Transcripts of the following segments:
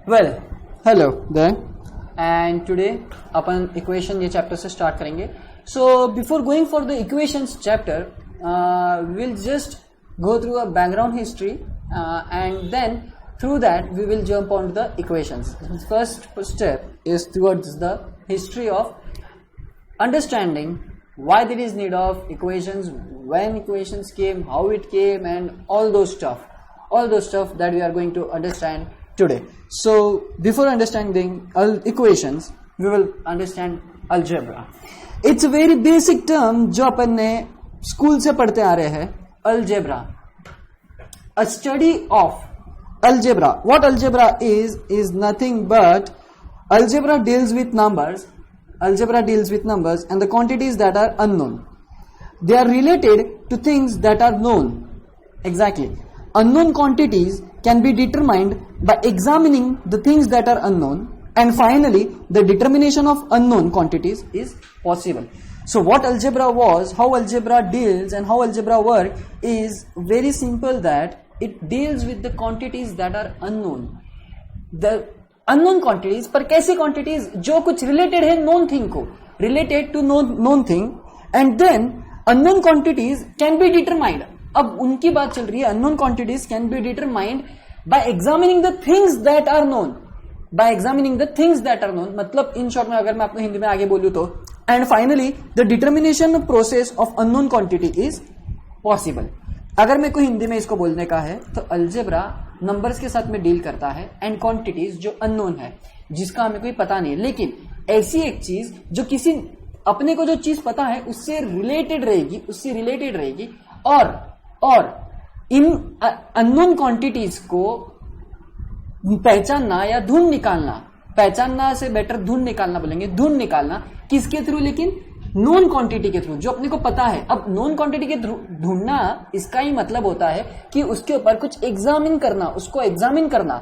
Well hello then and today अपन equation ये chapter से स्टार्ट करेंगे. So before going for the equations chapter will just go through a background history and then through that we will jump on to the equations. The first step is towards the history of understanding why there is need of equations, when equations came, how it came, and all those stuff that we are going to understand today. So before understanding equations we will understand algebra. It's a very basic term जो अपन ने school से पढ़ते आ रहे हैं. Algebra, a study of algebra. What algebra is nothing but algebra deals with numbers. Algebra deals with numbers and the quantities that are unknown. They are related to things that are known. Exactly. Unknown quantities can be determined by examining the things that are unknown, and finally the determination of unknown quantities is possible. So what algebra was, how algebra deals and how algebra work is very simple, that it deals with the quantities that are unknown. The unknown quantities, पर कैसी quantities जो कुछ related है known thing को, related to known thing, and then unknown quantities can be determined. अब उनकी बात चल रही है, unknown quantities can be determined by examining the things that are known. By examining the things that are known, मतलब in short में अगर मैं आपको हिंदी में आगे बोलूं तो, and finally the determination process of unknown quantity is possible. अगर मेरे को हिंदी में इसको बोलने का है तो अलजेब्रा नंबर्स के साथ में डील करता है एंड क्वांटिटीज जो अननोन है, जिसका हमें कोई पता नहीं है, लेकिन ऐसी एक चीज जो किसी अपने को जो चीज पता है उससे रिलेटेड रहेगी और इन अननोन क्वांटिटीज को पहचानना या ढूंढ निकालना, पहचानना से बेटर ढूंढ निकालना बोलेंगे, ढूंढ निकालना किसके थ्रू, लेकिन नोन क्वांटिटी के थ्रू, जो अपने को पता है. अब नोन क्वांटिटी के थ्रू ढूंढना, इसका ही मतलब होता है कि उसके ऊपर कुछ एग्जामिन करना, उसको एग्जामिन करना,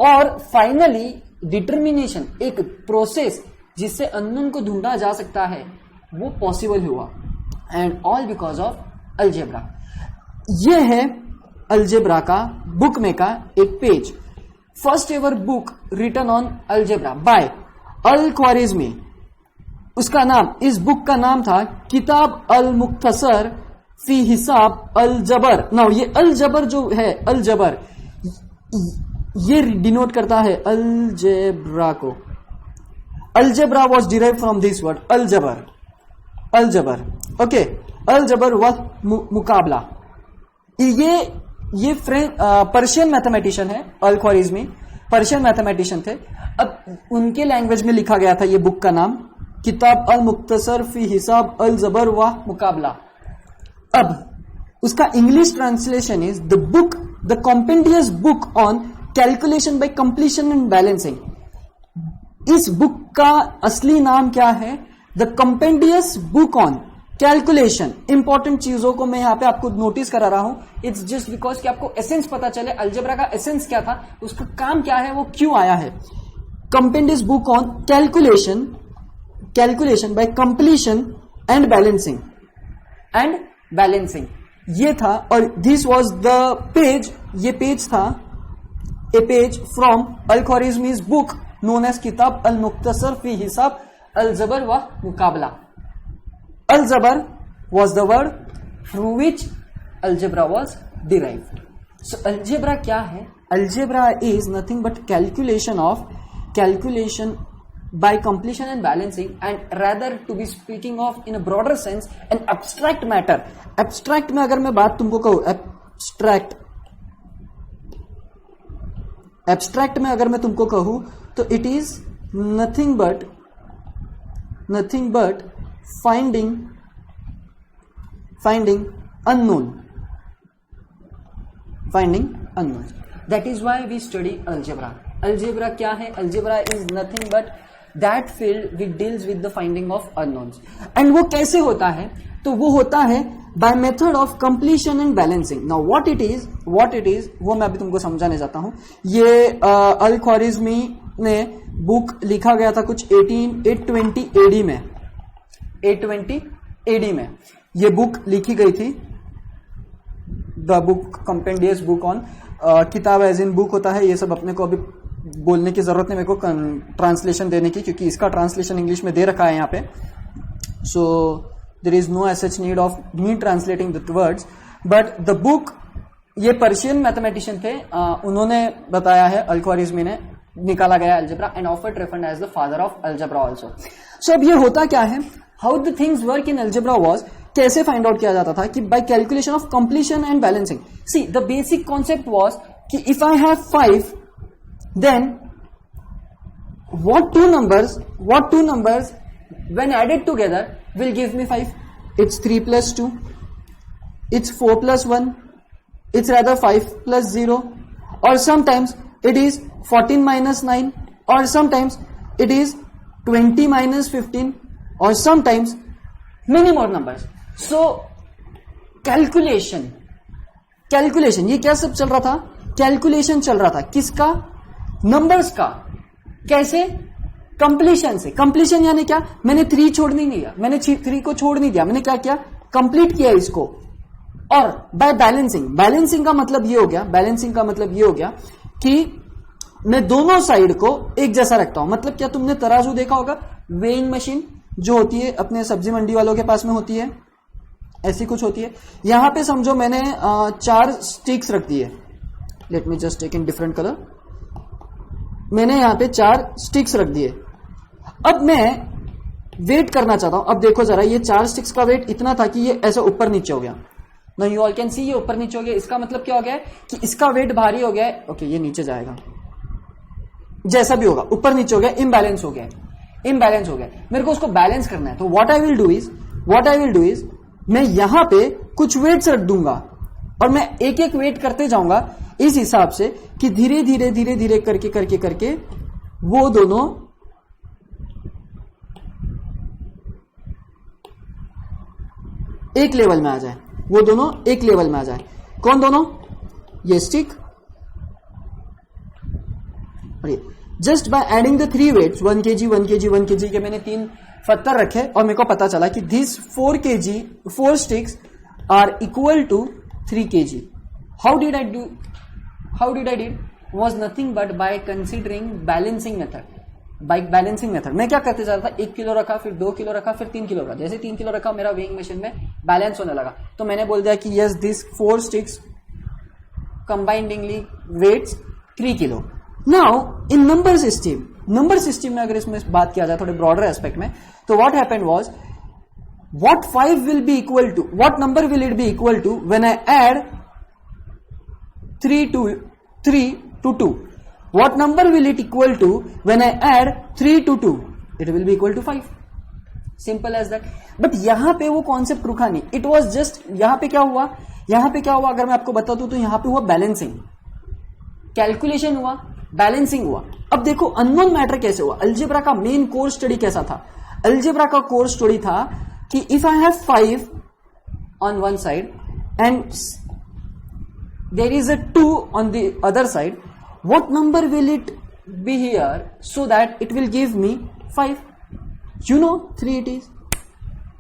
और फाइनली डिटर्मिनेशन, एक प्रोसेस जिससे अननोन को ढूंढा जा सकता है, वो पॉसिबल हुआ. And all because of algebra. ये है अलजेब्रा का बुक में का एक पेज. First ever book written on algebra by Al-Khwarizmi. उसका नाम, इस बुक का नाम था किताब अल-मुख्तसर फी हिसाब अल-जबर. नाउ ये अल-जबर जो है, अल-जबर ये डिनोट करता है अलजेब्रा को. Algebra was derive from this word al-jabr. Al-jabr, okay. Al-jabr व मुकाबला. ये पर्शियन मैथमेटिशियन है. अल-ख्वारिज़मी पर्शियन मैथमेटिशियन थे. अब उनके लैंग्वेज में लिखा गया था ये बुक का नाम किताब अल-मुख्तसर फी हिसाब अल-जबर व मुकाबला. अब उसका English translation is the book, the compendious book on calculation by completion and balancing. इस बुक का असली नाम क्या है? The compendious book on calculation. Important चीजों को मैं यहां पे आपको नोटिस करा रहा हूं. इट्स जस्ट बिकॉज कि आपको एसेंस पता चले, अलजेब्रा का एसेंस क्या था, उसका काम क्या है, वो क्यों आया है. Compendious book on calculation by completion and balancing ये था. और दिस वाज द पेज, ये पेज था, a page from Al-Khwarizmi's book known as किताब अल-मुख्तसर फी हिसाब अल-जबर व मुकाबला. Al-Jabr was the word through which algebra was derived. So algebra क्या है? Algebra is nothing but calculation by completion and balancing, and rather to be speaking of in a broader sense an abstract matter. Abstract में अगर मैं बात तुमको कहूँ, abstract में अगर मैं तुमको कहूँ तो it is nothing but finding unknown. That is why we study algebra. Algebra क्या है? Algebra is nothing but that field which deals with the finding of unknowns. And वो कैसे होता है? तो वो होता है by method of completion and balancing. Now what it is वो मैं अभी तुमको समझाने जाता हूँ. ये अल-ख्वारिज़मी ने बुक लिखा गया था कुछ 820 AD में. 820 AD में ये बुक लिखी गई थी. द बुक कंपेंडियस बुक ऑन, किताब एज इन बुक होता है, ये सब अपने को अभी बोलने की जरूरत नहीं मेरे को ट्रांसलेशन देने की, क्योंकि इसका ट्रांसलेशन इंग्लिश में दे रखा है यहाँ पे. So there is no such need of me translating the words, but the book, ये पर्शियन मैथमेटिशियन थे, उन्होंने बताया है, अल-ख्वारिज़मी ने, निकाला गया algebra and often referred as the father of algebra also. So अब ये होता क्या है, how the things work in algebra was, कैसे फाइंड आउट किया जाता था कि by calculation of completion and balancing. See the basic concept was कि if I have 5, then what two numbers when added together will give me 5? It's 3 plus 2, it's 4 plus 1, it's rather 5 plus 0, or sometimes it is 14 minus 9, or sometimes it is 20 minus 15, or sometimes many more numbers. So calculation ये क्या सब चल रहा था, calculation चल रहा था, किसका, नंबर्स का. कैसे, कंप्लीशन से. कंप्लीशन यानी क्या, मैंने 3 छोड़ नहीं दिया, मैंने 3 को छोड़ नहीं दिया, मैंने क्या किया, कंप्लीट किया इसको. और बाय बैलेंसिंग का मतलब ये हो गया कि मैं दोनों साइड को एक जैसा रखता हूं. मतलब क्या, तुमने तराजू देखा होगा, वेइंग मशीन जो होती है अपने सब्जी मंडी वालों के पास में होती है, ऐसी कुछ होती है. यहां पे समझो मैंने 4 स्टिक्स रख दिए. Let me just take in different colour. मैंने यहां पे 4 स्टिक्स रख दिए. अब मैं वेट करना चाहता हूं. अब देखो जरा, ये 4 स्टिक्स का वेट इतना था कि ये ऐसा ऊपर नीचे हो गया. Now you all can see ये ऊपर नीचे हो गया. इसका मतलब क्या हो गया कि इसका वेट भारी हो गया है. ओके, ये नीचे जाएगा, जैसा भी होगा, ऊपर नीचे हो गया, इम्बैलेंस हो गया. मेरे को उसको बैलेंस करना है. तो what I will do is मैं यहां पे कुछ वेट्स रख दूंगा और मैं एक एक वेट करते जाऊंगा इस हिसाब से कि धीरे धीरे करके वो दोनों एक लेवल में आ जाए. कौन दोनों, ये स्टिक और ये. Just by adding the 3 weights 1 kg के मैंने 3 पत्थर रखे और मेरे को पता चला कि this 4 sticks are equal to 3 kg. How did I do? Was nothing but by considering balancing method. By balancing method मैं क्या करते जा रहा था, 1 किलो रखा, फिर 2 किलो रखा, फिर 3 किलो रखा. जैसे 3 किलो रखा, मेरा वेइंग मशीन में बैलेंस होने लगा, तो मैंने बोल दिया कि yes, this 4 sticks combinedly weights 3 kilo. Now in number system में अगर इसमें बात किया जाए थोड़े ब्रॉडर एस्पेक्ट में, तो what happened was, what 5 will be equal to, what number will it be equal to when I add 3 to 2? What number will it equal to when I add 3 to 2? It will be equal to 5. Simple as that. But यहां पे वो concept रुका नहीं. It was just, यहां पे क्या हुआ, अगर मैं आपको बता दूं तो यहां पे हुआ बैलेंसिंग. कैलकुलेशन हुआ, बैलेंसिंग हुआ. अब देखो अननोन मैटर कैसे हुआ. अलजेब्रा का मेन कोर स्टडी कैसा था, अलजेब्रा का कोर स्टडी था कि if I have 5 on one side and there is a 2 on the other side, what number will it be here so that it will give me 5? You know, 3 it is.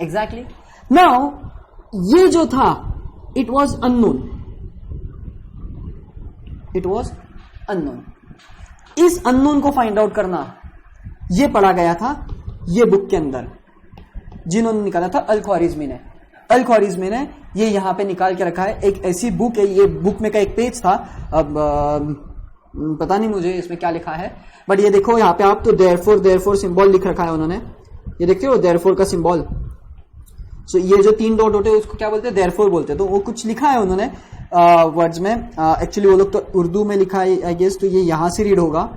Exactly. Now, ये जो था, it was unknown. इस unknown को find out करना, ये पढ़ा गया था ये बुक के अंदर, जिन्होंने निकाला था अल-ख्वारिज़मी ने ये यहां पे निकाल के रखा है. एक ऐसी बुक है, ये बुक में का एक पेज था, अब पता नहीं मुझे इसमें क्या लिखा है, बट ये देखो यहाँ पे आप तो देयरफॉर सिंबल लिख रखा है उन्होंने. ये देखते हो देयरफॉर का सिंबल. सो ये जो 3 डॉट होते हैं उसको क्या बोलते हैं, देयरफॉर बोलते हैं. तो वो कुछ लिखा है उन्होंने वर्ड्स में. एक्चुअली वो लोग तो उर्दू में लिखा है आई गेस, तो ये यहां से रीड होगा,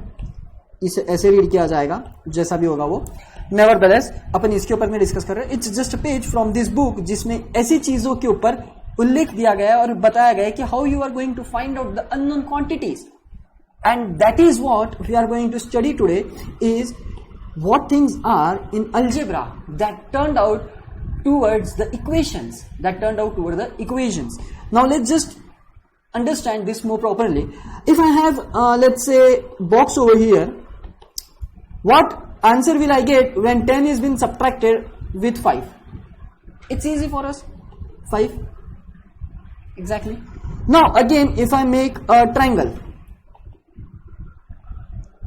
इसे ऐसे रीड किया जाएगा, जैसा भी होगा वो. नेवरदलेस अपन इसके ऊपर में डिस्कस कर रहे हैं. It's just a page from this book जिसमें ऐसी चीजों के ऊपर उल्लेख दिया गया है और बताया गया है कि how you are going to find out the unknown quantities. And that is what we are going to study today, is what things are in algebra that turned out towards the equations. Now let's just understand this more properly. If I have, let's say, box over here, what answer will I get when 10 is been subtracted with 5? It's easy for us. 5. Exactly. Now again, if I make a triangle,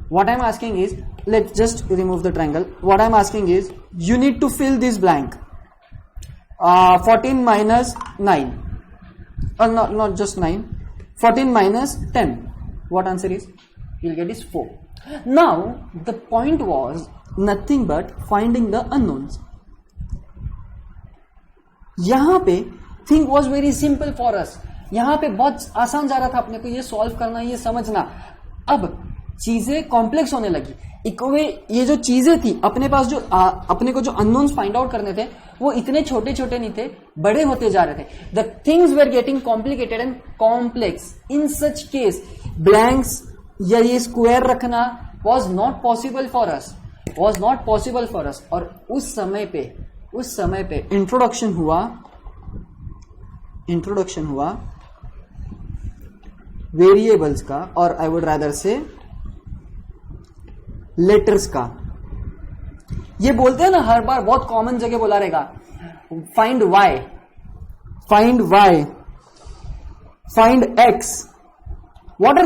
what I'm asking is, let's just remove the triangle. What I'm asking is, you need to fill this blank. 14 minus 9, not just 9, 14 minus 10. What answer is? You'll get is 4. Now the point was nothing but finding the unknowns. यहां पे thing was very simple for us. यहां पे बहुत आसान जा रहा था अपने को ये सॉल्व करना, ये समझना. अब चीजें कॉम्प्लेक्स होने लगी. ये जो चीजें थी अपने पास, जो अपने को जो अननोन्स फाइंड आउट करने थे, वो इतने छोटे छोटे नहीं थे, बड़े होते जा रहे थे. The things were getting complicated and complex. In such case blanks या ये स्क्वायर रखना was not possible for us, was not possible for us. और उस समय पे इंट्रोडक्शन हुआ वेरिएबल्स का, और I would rather say letters का. ये बोलते हैं ना हर बार, बहुत कॉमन जगह बोला रहेगा, find Y, find X. What are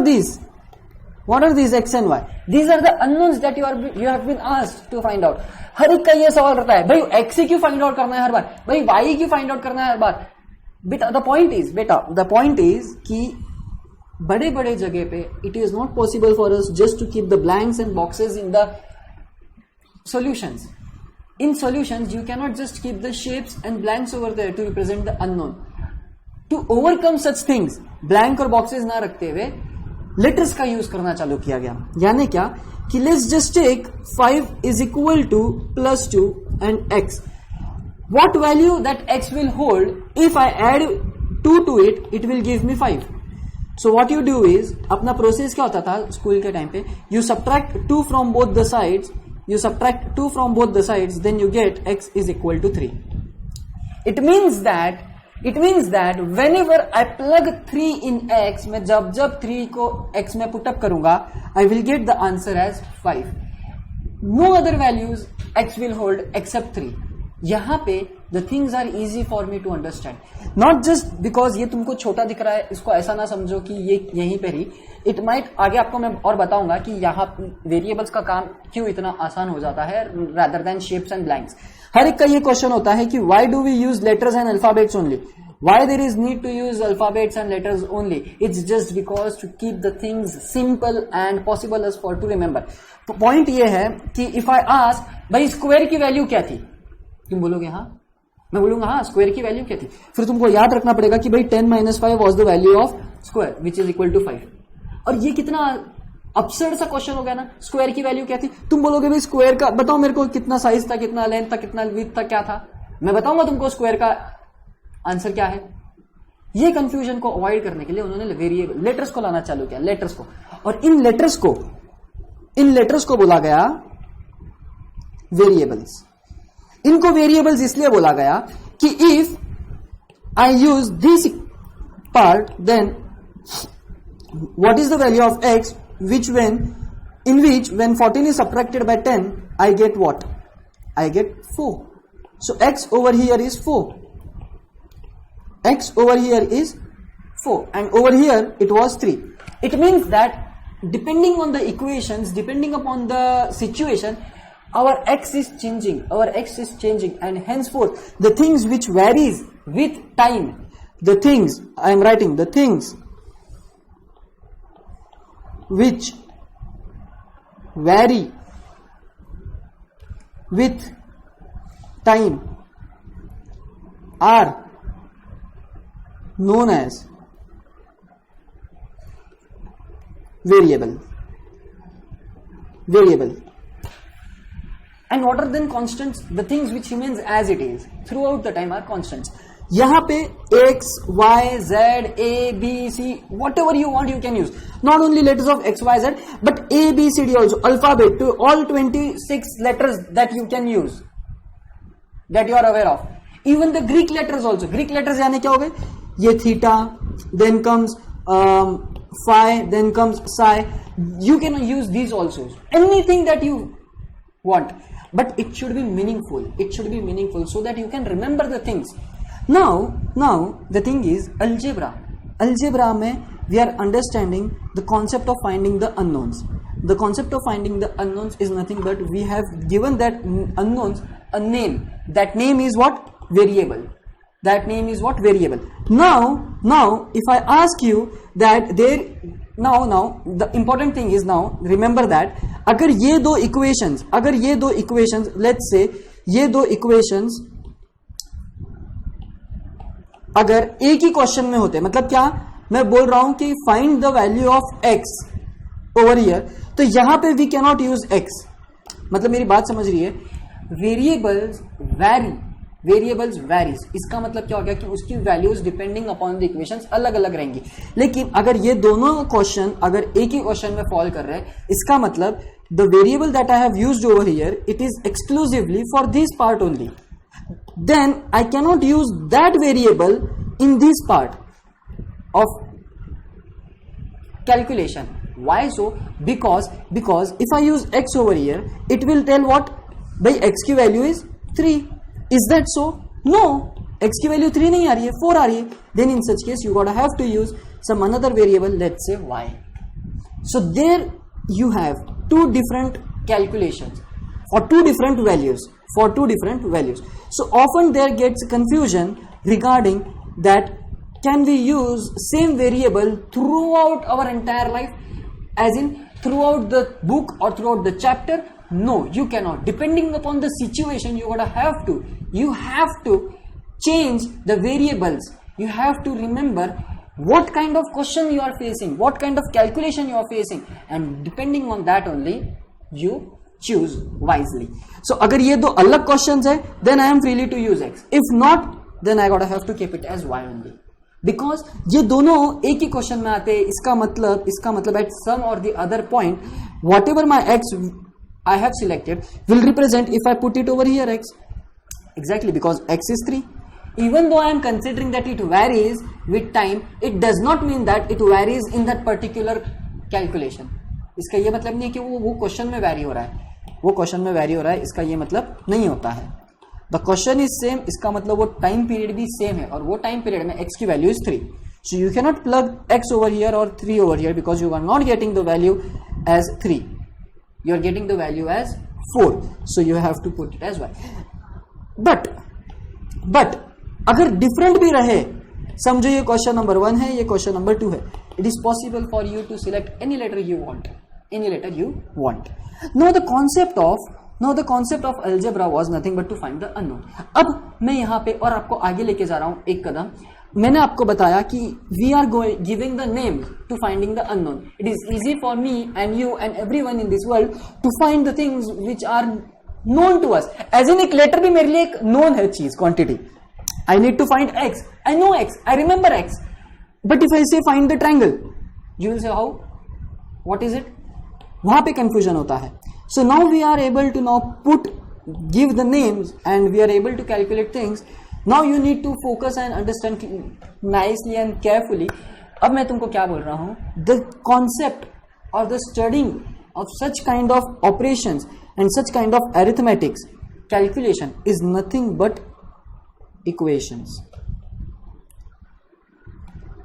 these x and y? These are the unknowns that you have been asked to find out. हर एक का ये सवाल रहता है, भाई x ही क्यों फाइंड आउट करना है हर बार, भाई y ही क्यों फाइंड आउट करना है हर बार. बेटा द पॉइंट इज कि बड़े बड़े जगह पे it is not possible for us just to keep the blanks and boxes in the solutions. In solutions you cannot just keep the shapes and blanks over there to represent the unknown. To overcome such things, blank और boxes ना रखते हुए letters का use करना चालू किया गया. यानी क्या कि let's just take 5 is equal to plus 2 and x. What value that x will hold, if I add 2 to it, it will give me 5. So what you do is, अपना process क्या होता था स्कूल के time पे, you subtract 2 from both the sides, then you get x is equal to 3. It means that whenever I plug 3 in x, मैं जब 3 को x में put up करूंगा, I will get the answer as 5. No other values x will hold except 3. यहां पे the things are easy for me to understand. Not just because ये तुमको छोटा दिख रहा है, इसको ऐसा ना समझो कि ये यहीं पे ही. It might, आगे आपको मैं और बताऊंगा कि यहाँ वेरिएबल्स का काम क्यों इतना आसान हो जाता है rather than shapes and blanks. हर एक का ये क्वेश्चन होता है कि why do we use letters and alphabets only? Why there is need to use alphabets and letters only? It's just because to keep the things simple and possible as for to remember. तो point ये है कि if I ask, भाई square की value क्या थी, तुम बोलोगे हाँ, मैं बोलूंगा हाँ स्क्वायर की वैल्यू क्या थी. फिर तुमको याद रखना पड़ेगा कि भाई 10 - 5 was the value of square which is equal to 5. और ये कितना अपसर्ड सा क्वेश्चन हो गया ना. स्क्वायर की वैल्यू क्या थी, तुम बोलोगे भाई स्क्वायर का बताओ मेरे को, कितना साइज था, कितना लेंथ था, कितना विड्थ था, क्या था. मैं बताऊंगा तुमको स्क्वायर का आंसर क्या है. ये कंफ्यूजन को अवॉइड करने के लिए उन्होंने वेरिएबल लेटर्स को लाना चालू किया, लेटर्स को. और इन लेटर्स को बोला गया वेरिएबल्स. इनको वेरिएबल्स इसलिए बोला गया कि if I use this part, then what is the value of x in which when 14 is subtracted by 10 I get what? I get 4. So x over here is 4. X over here is 4 and over here it was 3. It means that depending on the equations, depending upon the situation, our x is changing and henceforth the things which varies with time, the things I am writing, the things which vary with time are known as variable. And what are then constants? The things which remains as it is throughout the time are constants. यहां पे x, y, z, a, b, c, whatever you want you can use. Not only letters of x, y, z, but a, b, c, d also, alphabet to all 26 letters that you can use, that you are aware of. Even the Greek letters also. Greek letters यानी क्या हो गए, ये theta, then comes phi, then comes psi. You can use these also. Anything that you want, but it should be meaningful. It should be meaningful so that you can remember the things. Now the thing is algebra में we are understanding the concept of finding the unknowns. the concept of finding the unknowns is nothing but we have given that unknowns a name. That name is what? Variable. That name is what? Variable. Now if I ask you that there, now the important thing is, now remember that अगर ये दो equations let's say ये दो equations अगर एक ही question में होते, मतलब क्या मैं बोल रहा हूं कि find the value of x over here, तो यहां पे we can not use x, मतलब मेरी बात समझ रही है? वेरिएबल्स वैरीज, इसका मतलब क्या हो गया कि उसकी values depending upon the equations अलग अलग रहेंगी। लेकिन अगर ये दोनों क्वेश्चन अगर एक ही क्वेश्चन में फॉल कर रहे हैं, इसका मतलब the variable that I have used over here it is exclusively for this part only, then I cannot use that variable in this part of calculation. Why so? Because if I use x over here, it will tell what? By x की value is 3. Is that so? No. X की value 3 नहीं आ रही है, 4 आ रही है. Then in such case you gotta have to use some another variable, let's say y. So there you have two different calculations for two different values. So often there gets confusion regarding that can we use same variable throughout our entire life, as in throughout the book or throughout the chapter? No, you cannot. Depending upon the situation, you have to change the variables. You have to remember what kind of question you are facing, what kind of calculation you are facing, and depending on that only you choose wisely. So अगर ये दो अलग questions है, then I am freely to use x. If not, then I gotta have to keep it as y only. Because ये दोनों एक ही question में आते हैं, इसका मतलब at some or the other point, whatever my x I have selected will represent if I put it over here x. Exactly, because x is 3. Even though I am considering that it varies with time, it does not mean that it varies in that particular calculation. इसका ये मतलब नहीं है कि वो question में vary हो रहा है, इसका ये मतलब नहीं होता है. द क्वेश्चन इज सेम, इसका मतलब वो टाइम पीरियड भी सेम है, और वो टाइम पीरियड में x की value is 3. So you can not plug x over here और 3 over here because you are not getting the value as 3, you are getting the value as 4. So you have to put it as y. But अगर different भी रहे, समझो ये question number 1 है, ये question number 2 है, it is possible for you to select any letter you want. Now the concept of algebra was nothing but to find the unknown. अब मैं यहाँ पे और आपको आगे लेके जा रहा हूँ एक कदम. मैंने आपको बताया कि we are giving the names to finding the unknown. It is easy for me and you and everyone in this world to find the things which are known to us. As in एक letter भी मेरे लिए एक known है चीज, quantity. I need to find x. I know x. I remember x. But if I say find the triangle, you will say how? What is it? वहां पे confusion होता है. So now we are able to now give the names and we are able to calculate things. Now you need to focus and understand nicely and carefully. अब मैं तुमको क्या बोल रहा हूं? The concept or the studying of such kind of operations and such kind of arithmetics calculation is nothing but equations.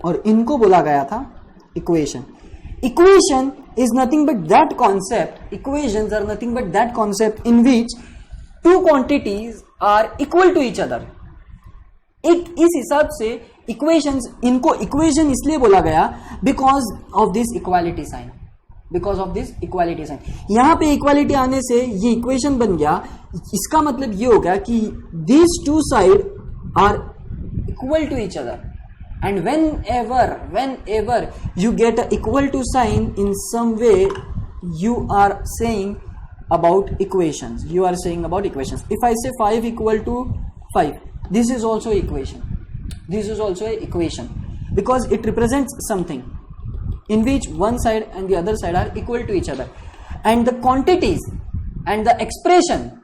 और इनको बोला गया था equation. Equation is nothing but that concept. Equations are nothing but that concept in which two quantities are equal to each other. इस हिसाब से equations, इनको equation इसलिए बोला गया because of this equality sign. यहाँ पे equality आने से ये equation बन गया. इसका मतलब ये हो गया कि these two sides are equal to each other. And whenever you get an equal to sign in some way, you are saying about equations. If I say 5 equal to 5, this is also equation. Because it represents something in which one side and the other side are equal to each other. And the quantities and the expression,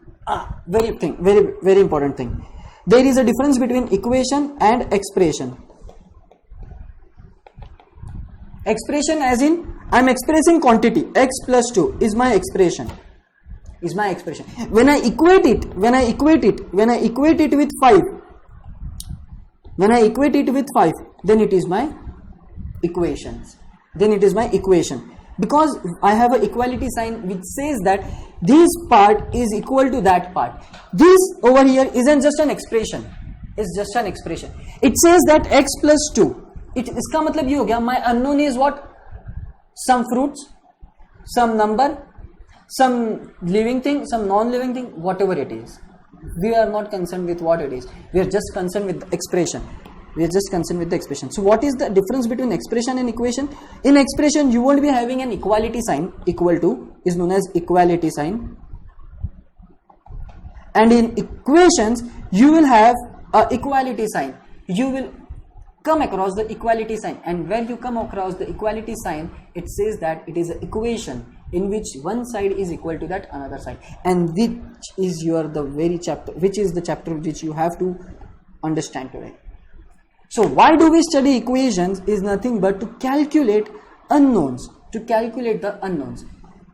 very important thing. There is a difference between equation and expression. Expression as in I am expressing quantity x plus 2 is my expression. When I equate it with 5, then it is my equation. because I have an equality sign which says that this part is equal to that part. This over here isn't just an expression, it's just an expression. It says that x plus 2. इसका मतलब ये हो गया my unknown is what? Some fruits, some number, some living thing, some non-living thing, whatever it is. We are not concerned with what it is. We are just concerned with the expression. We are just concerned with the expression. So what is the difference between expression and equation? In expression, you won't be having an equality sign. Equal to is known as equality sign. And in equations, you will have a equality sign. You will come across the equality sign. And when you come across the equality sign, it says that it is an equation in which one side is equal to that another side. And which is the chapter which you have to understand today. So why do we study equations is nothing but to calculate unknowns, to calculate the unknowns.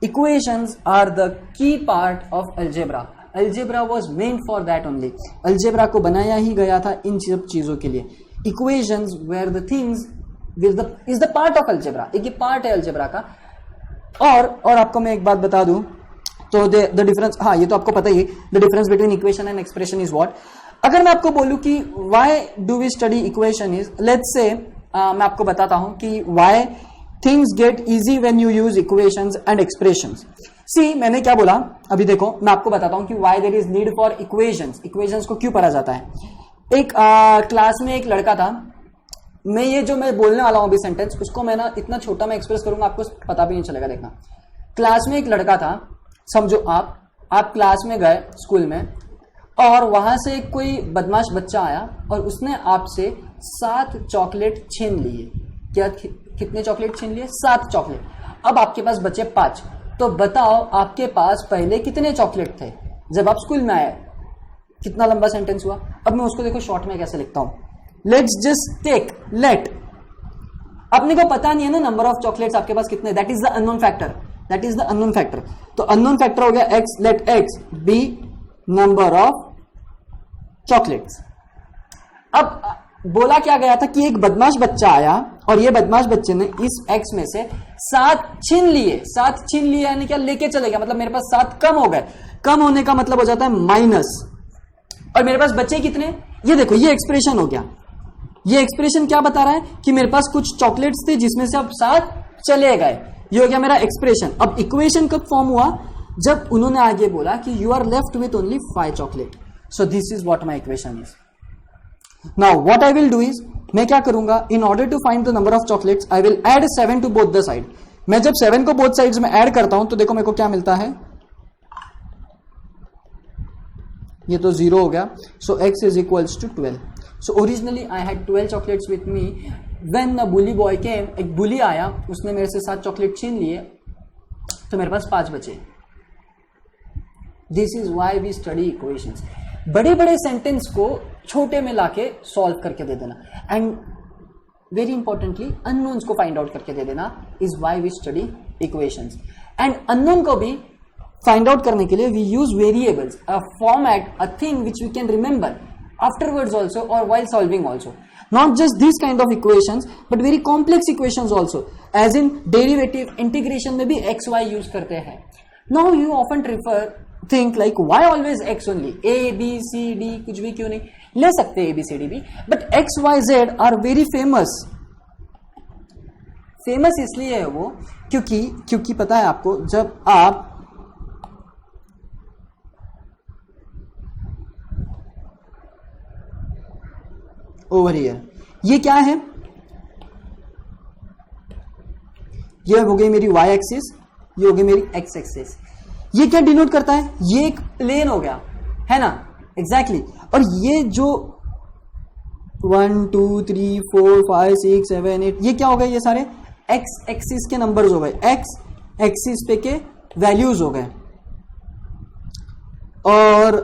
Equations are the key part of algebra. Algebra was meant for that only. Algebra को बनाया ही गया था इन सब चीजों के लिए. Equations were the things is the part of algebra. एक ये part है algebra का. और आपको मैं एक बात बता दूं तो the difference, हाँ ये तो आपको पता ही है, the difference between equation and expression is what. अगर मैं आपको बोलूं कि why do we study equation is, let's say मैं आपको बताता हूं कि why things get easy when you use equations and expressions. See, मैंने क्या बोला अभी देखो, मैं आपको बताता हूं कि why there is need for equations. Equations को क्यों पढ़ा जाता है. एक क्लास में एक लड़का था, मैं ये जो मैं बोलने वाला हूं अभी सेंटेंस, उसको मैं ना इतना छोटा मैं एक्सप्रेस करूंगा आपको पता भी नहीं चलेगा. देखना, क्लास में एक लड़का था, समझो आप क्लास में गए स्कूल में और वहां से कोई बदमाश बच्चा आया और उसने आपसे 7 चॉकलेट छीन लिए. क्या कितने चॉकलेट छीन लिए? 7 चॉकलेट. अब आपके पास बचे 5. तो बताओ आपके पास पहले कितने चॉकलेट थे जब आप स्कूल में आए? कितना लंबा सेंटेंस हुआ. अब मैं उसको देखो शॉर्ट में कैसे लिखता हूं. Let's just take let. अपने को पता नहीं है ना नंबर ऑफ चॉकलेट्स आपके पास कितने. That is the unknown factor. That is the unknown factor. तो अननोन फैक्टर हो गया x. Let x be number of chocolates. अब बोला क्या गया था कि एक बदमाश बच्चा आया और ये बदमाश बच्चे ने इस एक्स में से 7 छीन लिए. 7 छीन लिए यानी क्या? लेके चले गया. मतलब मेरे पास 7 कम हो गए. कम होने का मतलब हो जाता है माइनस. और मेरे पास बचे कितने? ये देखो, ये एक्सप्रेशन हो गया. ये एक्सप्रेशन क्या बता रहा है कि मेरे पास कुछ चॉकलेट्स थे जिसमें से अब 7 चले गए. ये हो गया मेरा एक्सप्रेशन. अब इक्वेशन कब फॉर्म हुआ? जब उन्होंने आगे बोला कि you are left with only 5 chocolate. So this is what my equation is. Now what I will do is, मैं क्या करूंगा, in order to find the number of chocolates I will add 7 to both the side. मैं जब 7 को both sides में add करता हूं तो देखो मेरे को क्या मिलता है. ये तो 0 हो गया. So x is equals to 12. So originally I had 12 chocolates with me. When a bully boy came, एक bully आया, उसने मेरे से 7 चॉकलेट छीन लिए, तो मेरे पास 5 बचे. This is why we study equations. बड़े बड़े सेंटेंस को छोटे में लाके सॉल्व करके दे देना. एंड वेरी इंपॉर्टेंटली अननोन्स को फाइंड आउट करके दे देना is why we study equations. And unknown को भी फाइंड आउट करने के लिए we use variables, a format, a thing which we can remember afterwards also और while solving also. Not just this kind of equations but very complex equations also, as in derivative, integration में भी X Y use करते हैं. Now you often prefer think like why always x only, a b c d कुछ भी क्यों नहीं ले सकते a b c d भी, but x y z are very famous. Famous इसलिए है वो क्योंकि पता है आपको, जब आप ओवर हियर, ये क्या है? ये हो गई मेरी y एक्सिस, ये हो गई मेरी x एक्सिस. ये क्या डिनोट करता है? ये एक प्लेन हो गया है ना. एग्जैक्टली. और ये जो 1 2 3 4 5 6 7 8 ये क्या हो गए? ये सारे एक्स एक्सिस के नंबर्स हो गए, एक्स एक्सिस पे के वैल्यूज हो गए. और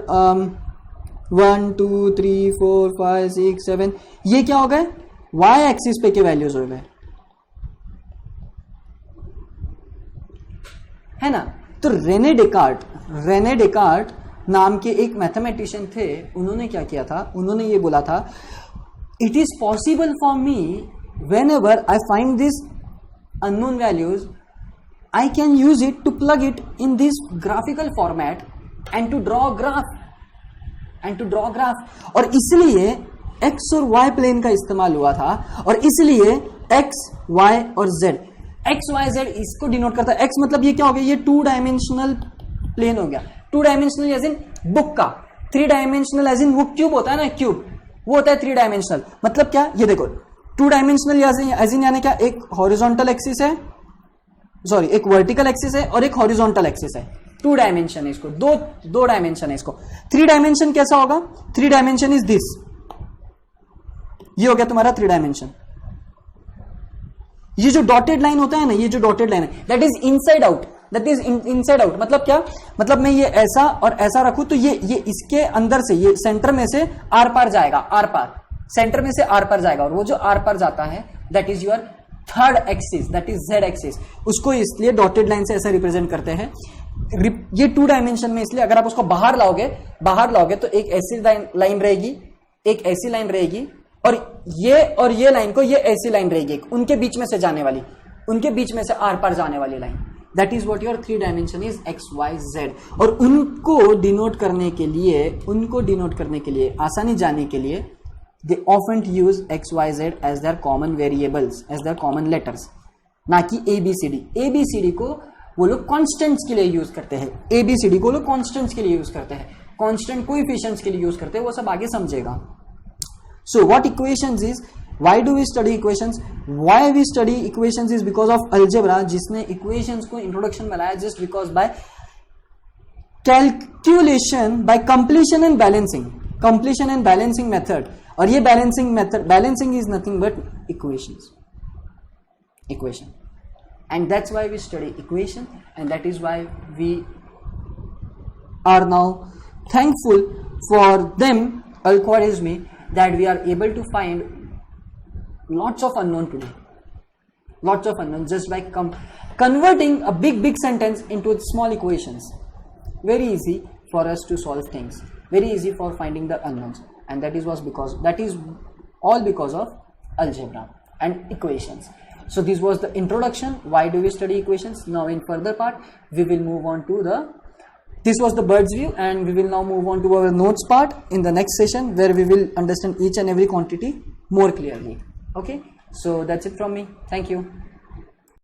1 2 3 4 5 6 7 ये क्या हो गए? वाई एक्सिस पे के वैल्यूज हो गए, है ना. तो रेने डेकार्ट नाम के एक मैथमेटिशियन थे. उन्होंने क्या किया था? उन्होंने ये बोला था, it is possible for me when ever I find this unknown values I can use it to plug it in this graphical format and to draw a graph. और इसलिए x और y प्लेन का इस्तेमाल हुआ था, और इसलिए x, y और z, x, y, z इसको डिनोट करता है. x मतलब ये क्या हो गया, ये 2 डायमेंशनल प्लेन हो गया. 2 डायमेंशनल एज इन बुक का, 3 डायमेंशनल एज इन वो क्यूब होता है ना, क्यूब वो होता है 3 डायमेंशनल. मतलब क्या, ये देखो 2 डायमेंशनल एज इन यानी क्या, एक हॉरिजॉन्टल एक्सिस है, सॉरी एक वर्टिकल एक्सिस है और एक हॉरिजॉन्टल एक्सिस है. 2 डायमेंशन है इसको, दो डायमेंशन है इसको. 3 डायमेंशन कैसा होगा, 3 डायमेंशन इज दिस, ये हो गया तुम्हारा 3 डायमेंशन. ये जो डॉटेड लाइन होता है ना, ये जो डॉटेड लाइन है, that is inside out, that is inside out. मतलब क्या, मतलब मैं ये ऐसा और ऐसा रखूं तो ये इसके अंदर से, ये सेंटर में से आर पार जाएगा, आर पार, सेंटर में से आर पार जाएगा, और वो जो आर पार जाता है that is your third axis, that is Z axis. उसको इसलिए डॉटेड लाइन से ऐसा रिप्रेजेंट करते हैं. ये 2 डायमेंशन में, इसलिए अगर आप उसको बाहर लाओगे तो एक ऐसी लाइन रहेगी, एक ऐसी लाइन रहेगी, और ये लाइन को ये ऐसी लाइन रहेगी, उनके बीच में से जाने वाली, उनके बीच में से आर पार जाने वाली line. That is what your 3 dimension is x, y, z. और उनको डिनोट करने के लिए, आसानी जाने के लिए, they often use x, y, z as their common variables, as their common letters, ना कि ABCD को वो लोग कॉन्स्टेंट्स के लिए यूज करते हैं. ABCD को लोग कॉन्स्टेंट्स के लिए यूज करते हैं, कॉन्स्टेंट कोएफिशिएंट्स के लिए यूज करते हैं, वो सब आगे समझेगा. So what equations is, why do we study equations? Why we study equations is because of algebra, जिसने equations को introduction में लाया just because by calculation, by completion and balancing method. और ये balancing is nothing but equation, and that's why we study equation, and that is why we are now thankful for them, algorithm, that we are able to find lots of unknown today, just by converting a big sentence into small equations. Very easy for us to solve things, very easy for finding the unknowns, and that is all because of algebra and equations. So this was the introduction, why do we study equations. Now in further part we will move on to this was the bird's view, and we will now move on to our notes part in the next session, where we will understand each and every quantity more clearly. Okay, so that's it from me. Thank you.